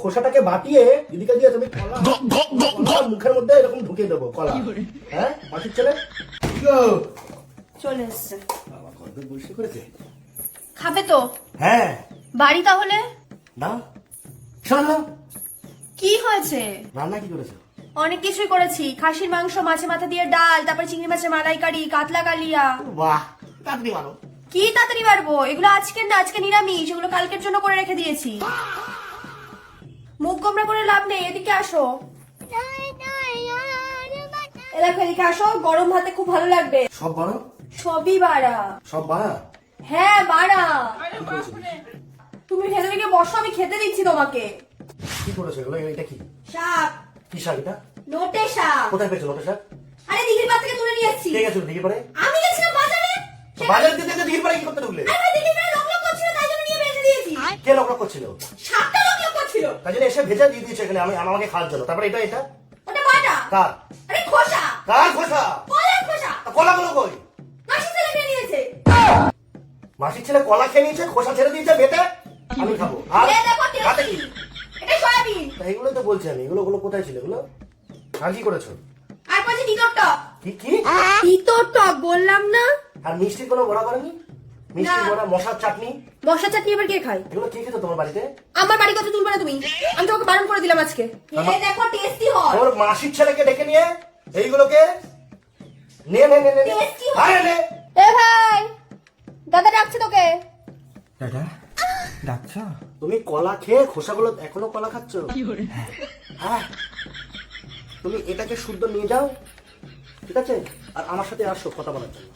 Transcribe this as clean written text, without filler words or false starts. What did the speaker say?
খোসাটাকে বাটিয়ে দিদিকে দিয়ে তুমি কলা মুখের মধ্যে এরকম ঢুকিয়ে দেবো কলা। হ্যাঁ মাসির ছেলে চলে এসছে। বাবা কত বসে করেছে। খাবে তো? হ্যাঁ। বাড়ি তাহলে না শোনো কি হয়েছে? রান্না কি করেছো? অনেক কিছুই করেছি, খাসির মাংস, মাছে মাথা দিয়ে ডাল, তারপর চিংড়ি মাছের মালাইকারি, কাতলা কালিয়া। বাহ তাড়াতাড়ি মারো। কি তাড়াতাড়ি পারবো? এগুলো আজকের না, আজকে নিরামিষ, এগুলো কালকের জন্য করে রেখে দিয়েছি। মুখ গোমরা করে লাভ নেই, এদিকে আসো। এদিকে আসো, গরম ভাতে খুব ভালো লাগবে। সব বাড়া সবই বাড়া। সব বাড়া। হ্যাঁ বাড়া। তুমি ভেতরে গিয়ে বসো, আমি খেতে দিচ্ছি তোমাকে। কি করেছো এগুলো? এটা কি শাক। কি শাক এটা? নোটে শাক। কোথায় পেয়েছো নোটে শাক? আরে দিঘির পাড় থেকে তুলে নিয়ে এসেছি। কে গেছো দিঘির পাড়ে? আমি গেছিলাম বাজারে। বাজার দিতে দিঘির পাড়ে কি করতে ঢুকলে? আরে দিঘির পাড়ে লোক করছিল, তাই জন্য নিয়ে ভেজে দিয়েছি। কে লোক করছিল? শাকটা লোক করছিল, তাই জন্য এসে ভেজে দিয়ে দিয়েছে এখানে আমাকে খাওয়ার জন্য। তারপরে এটা এটা ওটা বাটা। কার? আরে খোসা। কার খোসা? কলার খোসা। কলাগুলো কই? মাসি ছেলে খেয়ে নিয়েছে। মাসির ছেলে কলা খেয়ে নিয়েছে, খোসা ছেড়ে দিয়েছে বেটে। আমি খাবো। আর এ দেখো রাতে টেস্টি। কি? এটা সয়াবিন। তা এগুলোই তো বলছি আমি। এগুলো কোথায় ছিল এগুলো? আর কি করেছো? আর পাশে তিতর টক। কি কি? তিতর টক বললাম না? আর মিষ্টি কোনো বড়া করেনি? মিষ্টি না। বড়া, মশার চাটনি, মশা চাটনি এবার কে খায়? এগুলো কে খেতো তোমার বাড়িতে? আমার বাড়ি কথা তুলবে না তুমি, আমি তোমাকে বারণ করে দিলাম আজকে। এই দেখো টেস্টি হয়। তোর মাসির ছেলেকে ডেকে নিয়ে এইগুলোকে নে নে নে নে নে। টেস্টি আরে হয়। নে। এ ভাই, দাদা ডাকছে তোকে। দাদা ডাকছ? তুমি কলা খেয়ে খোসাগুলো এখনো কলা খাচ্ছ? হ্যাঁ। তুমি এটাকে শুদ্ধ নিয়ে যাও, ঠিক আছে? আর আমার সাথে আসো কথা বলার জন্য।